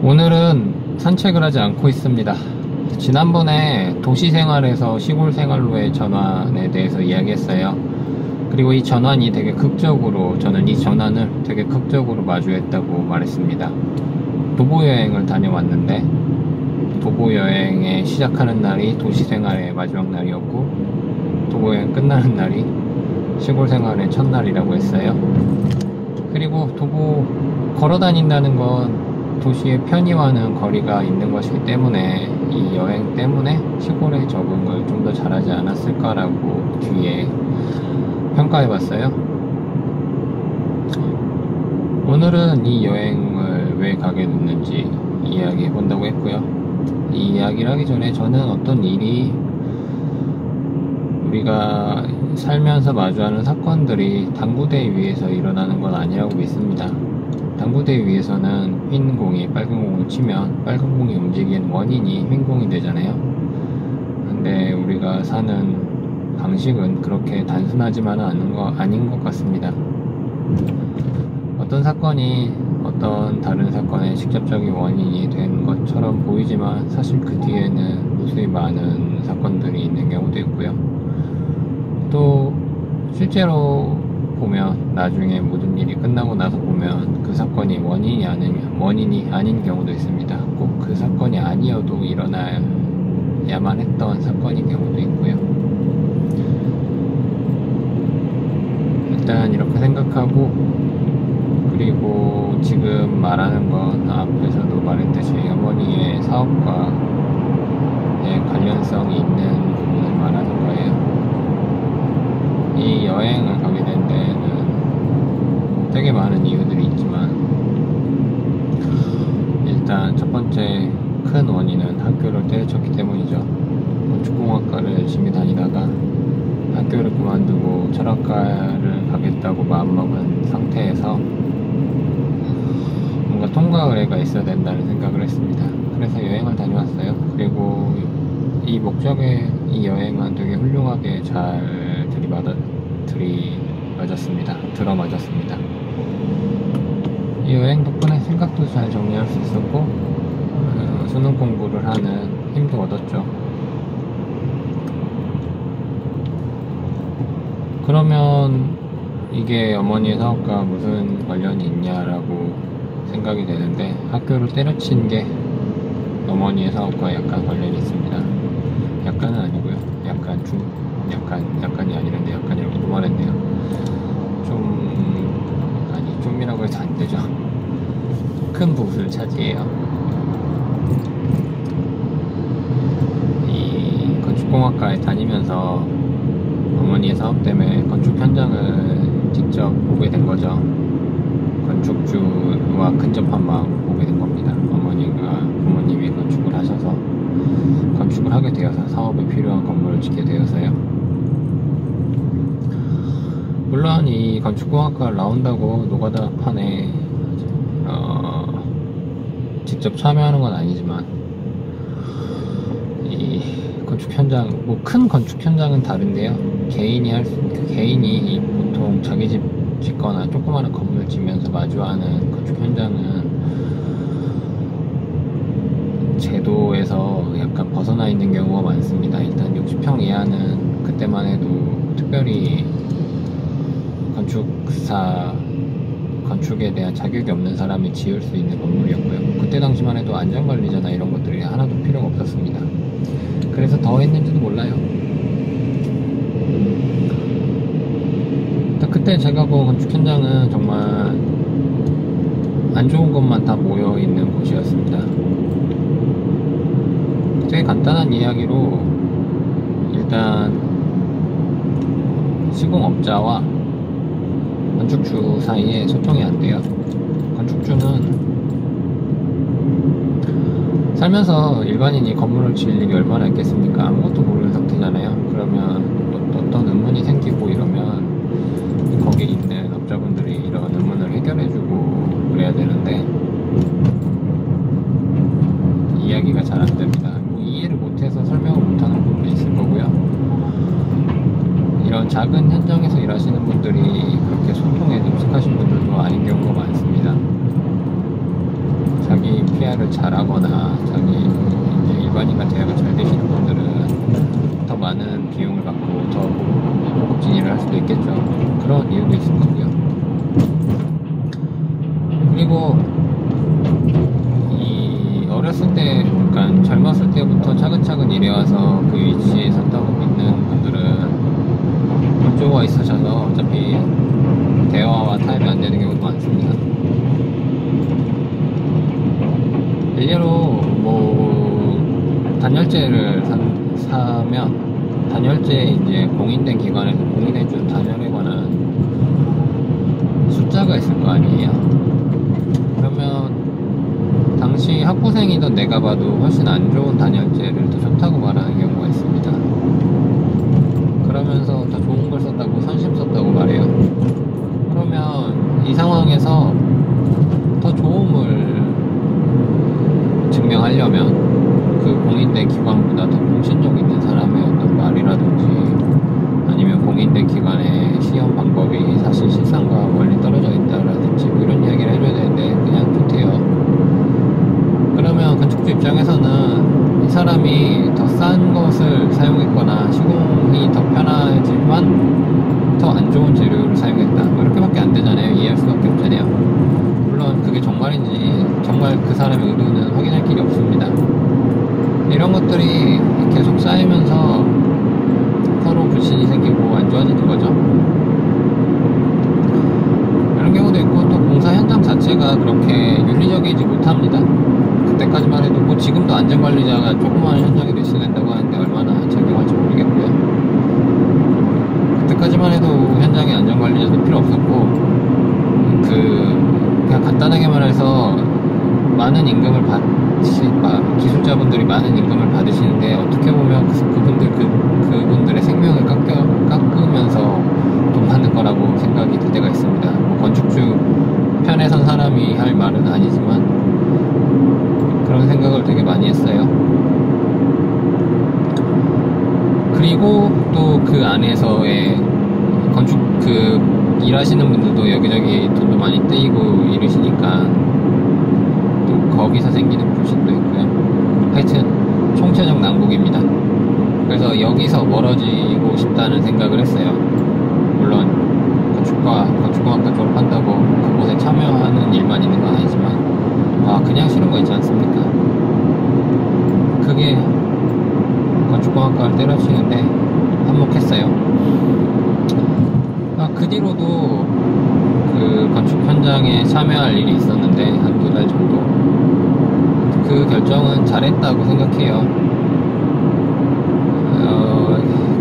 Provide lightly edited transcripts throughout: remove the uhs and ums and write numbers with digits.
오늘은 산책을 하지 않고 있습니다. 지난번에 도시생활에서 시골생활로의 전환에 대해서 이야기했어요. 그리고 이 전환이 되게 극적으로, 저는 이 전환을 되게 극적으로 마주했다고 말했습니다. 도보여행을 다녀왔는데, 도보여행에 시작하는 날이 도시생활의 마지막 날이었고, 도보여행 끝나는 날이 시골생활의 첫날이라고 했어요. 그리고 걸어 다닌다는 건 도시의 편의와는 거리가 있는 것이기 때문에 이 여행 때문에 시골에 적응을 좀 더 잘하지 않았을까라고 뒤에 평가해봤어요. 오늘은 이 여행을 왜 가게 됐는지 이야기해본다고 했고요. 이 이야기를 하기 전에 저는 어떤 일이 우리가 살면서 마주하는 사건들이 당구대 위에서 일어나는 건 아니라고 믿습니다. 당구대 위에서는 흰 공이 빨간 공을 치면 빨간 공이 움직이는 원인이 흰 공이 되잖아요. 근데 우리가 사는 방식은 그렇게 단순하지만은 아닌 것 같습니다. 어떤 사건이 어떤 다른 사건의 직접적인 원인이 된 것처럼 보이지만 사실 그 뒤에는 무수히 많은 사건들이 있는 경우도 있고요. 또 실제로 보면 나중에 모든 일이 끝나고 나서 보면 그 사건이 원인이 아닌 경우도 있습니다. 꼭 그 사건이 아니어도 일어나야만 했던 사건인 경우도 있고요. 일단 이렇게 생각하고, 그리고 지금 말하는 건 앞에서도 말했듯이 어머니의 사업과의 관련성이 있는 부분을 말하는 거예요. 이 여행을 가게 된 데에는 되게 많은 이유들이 있지만, 일단 첫 번째 큰 원인은 학교를 때려쳤기 때문이죠. 건축공학과를 열심히 다니다가 학교를 그만두고 철학과를 가겠다고 마음먹은 상태에서 뭔가 통과 의례가 있어야 된다는 생각을 했습니다. 그래서 여행을 다녀왔어요. 그리고 이 목적의 이 여행은 되게 훌륭하게 잘 들어맞았습니다. 이 여행 덕분에 생각도 잘 정리할 수 있었고, 수능 공부를 하는 힘도 얻었죠. 그러면 이게 어머니의 사업과 무슨 관련이 있냐라고 생각이 되는데, 학교를 때려친 게 어머니의 사업과 약간 관련이 있습니다. 약간은 아니고요. 약간이 아니는데 약간이라고 또 말했네요. 좀이라고 해서 안 되죠. 큰 부분을 차지해요. 이 건축공학과에 다니면서 어머니의 사업 때문에 건축 현장을 직접 보게 된 거죠. 건축주와 근접한 마음으로 보게 된 겁니다. 부모님이 건축을 하셔서 건축을 하게 되어서 사업에 필요한 건물을 짓게 되어서요. 물론 이 건축공학과를 나온다고 노가다판에 직접 참여하는 건 아니지만, 이 건축 현장, 큰 건축 현장은 다른데요. 개인이 보통 자기 집 짓거나 조그마한 건물 짓면서 마주하는 건축 현장은 제도에서 약간 벗어나 있는 경우가 많습니다. 일단 60평 이하는 그때만 해도 특별히 건축에 대한 자격이 없는 사람이 지을 수 있는 건물이었고요. 그때 당시만 해도 안전관리자나 이런 것들이 하나도 필요가 없었습니다. 그래서 더 했는지도 몰라요. 그때 제가 본 건축 현장은 정말 안 좋은 것만 다 모여있는 곳이었습니다. 되게 간단한 이야기로, 일단 시공업자와 건축주 사이에 소통이 안 돼요. 건축주는 살면서 일반인이 건물을 지을 일이 얼마나 있겠습니까? 아무것도 모르는 상태잖아요. 그러면 어떤 의문이 생기고 이러면 거기 있는 업자분들이 이런 의문을 해결해주고 그래야 되는데 이야기가 잘 안 됩니다. 이해를 못해서 설명을 못하는 부분도 있을 거고요. 이런 작은 현장에서 일하시는 분들이 그렇게 소통에 능숙하신 분들도 아닌 경우가 많습니다. 자기 PR을 공부를 잘하거나 자기 이제 일반인과 대화가 잘 되시는 분들은 더 많은 비용을 받고 더 고급 진의를 할 수도 있겠죠. 그런 이유도 있을 거고요. 그리고 이 어렸을 때, 그러니까 젊었을 때부터 차근차근 일해와서 그 위치에 섰다고 믿는 분들은 건조가 있으셔서 어차피 대화와 타협이 안 되는 경우도 많습니다. 일례로 뭐 단열재를 사면 단열재 이제 공인된 기관에서 공인해준 단열에 관한 숫자가 있을 거 아니에요. 그러면 당시 학부생이던 내가 봐도 훨씬 안 좋은 단열재를 더 좋다고 말하는 경우가 있습니다. 그러면서 더 좋은 걸 썼다고 선심 썼다고 말해요. 그러면 이 상황에서 더 좋음을 증명하려면 그 공인된 기관보다 더 공신력 있는 사람의 어떤 말이라든지 아니면 공인된 기관의 시험 방법이 사실 실상과 멀리 떨어져 있다라든지 뭐 이런 이야기를 해줘야 되는데 그냥 좋대요. 그러면 건축주 입장에서는 이 사람이 더 싼 것을 사용했거나 시공이 더 편하지만 더 안 좋은 재료를 사용했다 뭐 이렇게밖에 안 되잖아요. 이해할 수밖에 없잖아요. 물론 그게 정말인지 정말 그 사람의 의도는 확인할 길이 없습니다. 이런 것들이 계속 쌓이면서 서로 불신이 생기고 안 좋아지는 거죠. 이런 경우도 있고 또 공사 현장 자체가 그렇게 윤리적이지 못합니다. 그때까지만 해도 뭐 지금도 안전관리자가 조그마한 현장에도 있어야 된다고 하는데 얼마나 적용할지 모르겠고요. 그때까지만 해도 현장에 안전관리자도 필요 없었고 그냥 간단하게 말해서 많은 임금을 기술자분들이 많은 임금을 받으시는데 어떻게 보면 그분들의 생명을 깎으면서 돈 받는 거라고 생각이 들 때가 있습니다. 뭐 건축주 편에 선 사람이 할 말은 아니지만 그런 생각을 되게 많이 했어요. 그리고 또 그 안에서의 건축 일하시는 분들도 여기저기 돈도 많이 떼이고 이러시니까 또 거기서 생기는 불신도 있고요. 하여튼 총체적 난국입니다. 그래서 여기서 멀어지고 싶다는 생각을 했어요. 물론 건축공학과 졸업한다고 그곳에 참여하는 일만 있는 건 아니지만 그냥 싫은 거 있지 않습니까? 그게 건축공학과를 때려치는데 한몫했어요. 그 뒤로도 그 건축 현장에 참여할 일이 있었는데 한두 달 정도. 그 결정은 잘했다고 생각해요.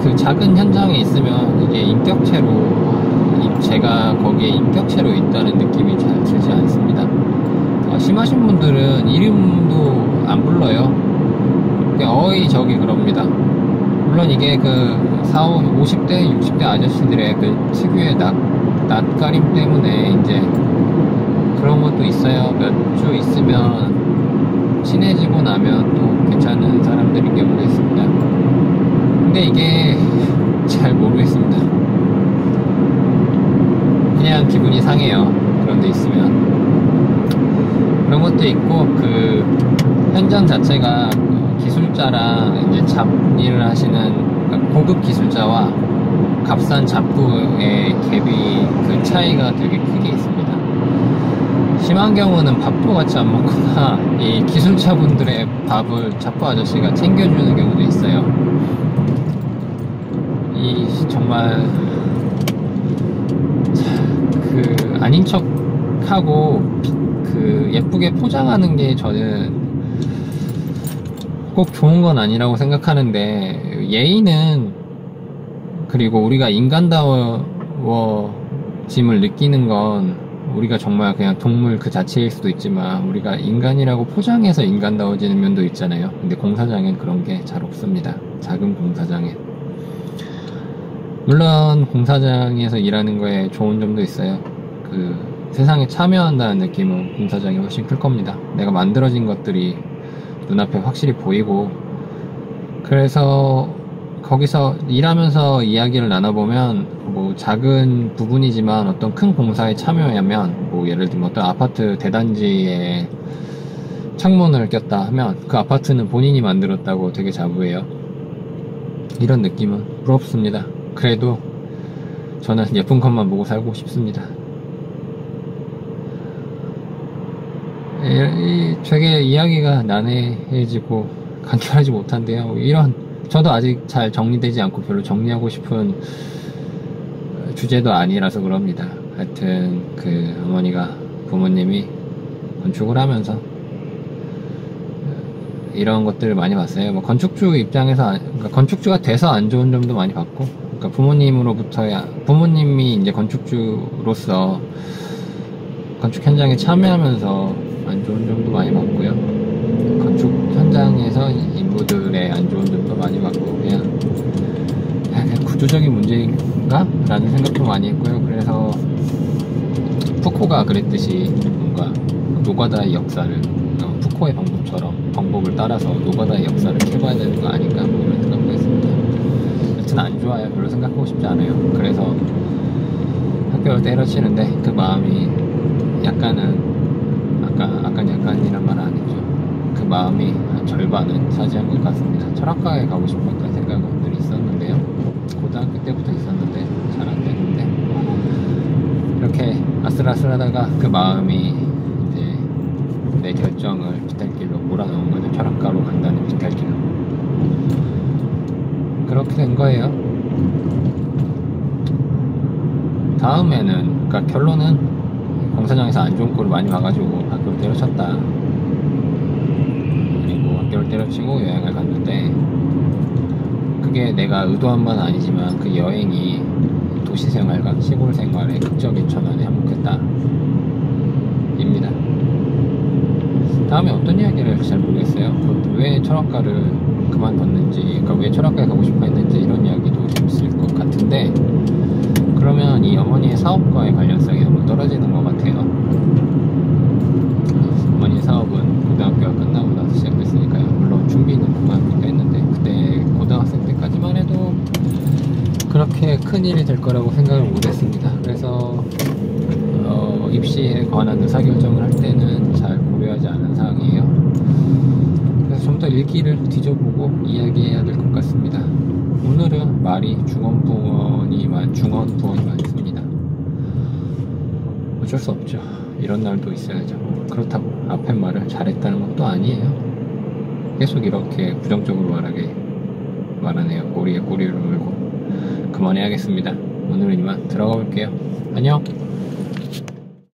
그 작은 현장에 있으면 이게 인격체로 제가 거기에 인격체로 있다는 느낌이 잘 들지 않습니다. 심하신 분들은 이름도 안 불러요. 어이 저기 그럽니다. 물론 이게 그 50대, 60대 아저씨들의 그 특유의 낯가림 때문에 이제 그런 것도 있어요. 몇 주 있으면 친해지고 나면 또 괜찮은 사람들인 경우도 있습니다. 근데 이게 잘 모르겠습니다. 그냥 기분이 상해요. 그런 데 있으면. 그런 것도 있고 그 현장 자체가 기술자랑 이제 잡일을 하시는 고급 기술자와 값싼 잡부의 갭이 그 차이가 되게 크게 있습니다. 심한 경우는 밥도 같이 안 먹거나 이 기술자분들의 밥을 잡부 아저씨가 챙겨주는 경우도 있어요. 이 정말 그 아닌 척하고 그 예쁘게 포장하는 게 저는 꼭 좋은 건 아니라고 생각하는데 예의는 그리고 우리가 인간다워짐을 느끼는 건 우리가 정말 그냥 동물 그 자체일 수도 있지만 우리가 인간이라고 포장해서 인간다워지는 면도 있잖아요. 근데 공사장엔 그런 게 잘 없습니다. 작은 공사장엔. 물론 공사장에서 일하는 거에 좋은 점도 있어요. 그 세상에 참여한다는 느낌은 공사장이 훨씬 클 겁니다. 내가 만들어진 것들이 눈앞에 확실히 보이고 그래서 거기서 일하면서 이야기를 나눠보면 뭐 작은 부분이지만 어떤 큰 공사에 참여하면 뭐 예를 들면 어떤 아파트 대단지에 창문을 꼈다 하면 그 아파트는 본인이 만들었다고 되게 자부해요. 이런 느낌은 부럽습니다. 그래도 저는 예쁜 것만 보고 살고 싶습니다. 되게 이야기가 난해해지고 간결하지 못한데요. 저도 아직 잘 정리되지 않고 별로 정리하고 싶은 주제도 아니라서 그럽니다. 하여튼 그 어머니가, 부모님이 건축을 하면서 이런 것들을 많이 봤어요. 뭐 건축주 입장에서, 그러니까 건축주가 돼서 안 좋은 점도 많이 봤고, 그러니까 부모님이 이제 건축주로서 건축 현장에 참여하면서 안 좋은 점도 많이 봤고요. 건축 현장에서 인부들의 안 좋은 점도 많이 봤고, 그냥 구조적인 문제인가? 라는 생각도 많이 했고요. 그래서 푸코가 그랬듯이 뭔가 노가다의 역사를, 푸코의 방법을 따라서 노가다의 역사를 캐봐야 되는 거 아닌가, 뭐 이런 생각도 했습니다. 여튼 안 좋아요. 별로 생각하고 싶지 않아요. 그래서 학교를 때려치는데 그 마음이 약간은, 약간이란 말은 아니죠. 그 마음이 한 절반은 차지한 것 같습니다. 철학과에 가고 싶었던 생각은 늘 있었는데요. 고등학교 때부터 있었는데 잘 안 됐는데, 이렇게 아슬아슬하다가 그 마음이 이제 내 결정을 빗달길로 몰아넣은 거죠. 철학과로 간다는 빗달길로. 그렇게 된 거예요. 다음에는, 그러니까 결론은 공사장에서 안 좋은 꼴을 많이 봐가지고 학교를 때려쳤다. 그리고 학교를 때려치고 여행을 갔는데, 그게 내가 의도한 바는 아니지만 그 여행이 도시 생활과 시골 생활의 극적인 전환에 한몫했다 입니다. 다음에 어떤 이야기를 할지 잘 모르겠어요. 왜 철학과를 그만뒀는지, 그러니까 왜 철학과에 가고 싶어 했는지, 이런 이야기도 재밌을 것 같은데, 그러면 이 어머니의 사업과의 관련성이 너무 떨어지는 것 같아요. 어머니의 사업은 고등학교가 끝나고 나서 시작됐으니까요. 물론 준비는 고등학교 때 했는데, 그때 고등학생 때까지만 해도 그렇게 큰 일이 될 거라고 생각을 못 했습니다. 그래서 입시에 관한 의사결정을 할 때는 잘 고려하지 않은 사항이에요. 그래서 좀 더 읽기를 뒤져보고 이야기해야 될 것 같습니다. 오늘은 말이 중언부언이 많습니다. 어쩔 수 없죠. 이런 날도 있어야죠. 그렇다고 앞에 말을 잘했다는 것도 아니에요. 계속 이렇게 부정적으로 말하네요. 꼬리에 꼬리를 물고. 그만해야겠습니다. 오늘은 이만 들어가 볼게요. 안녕.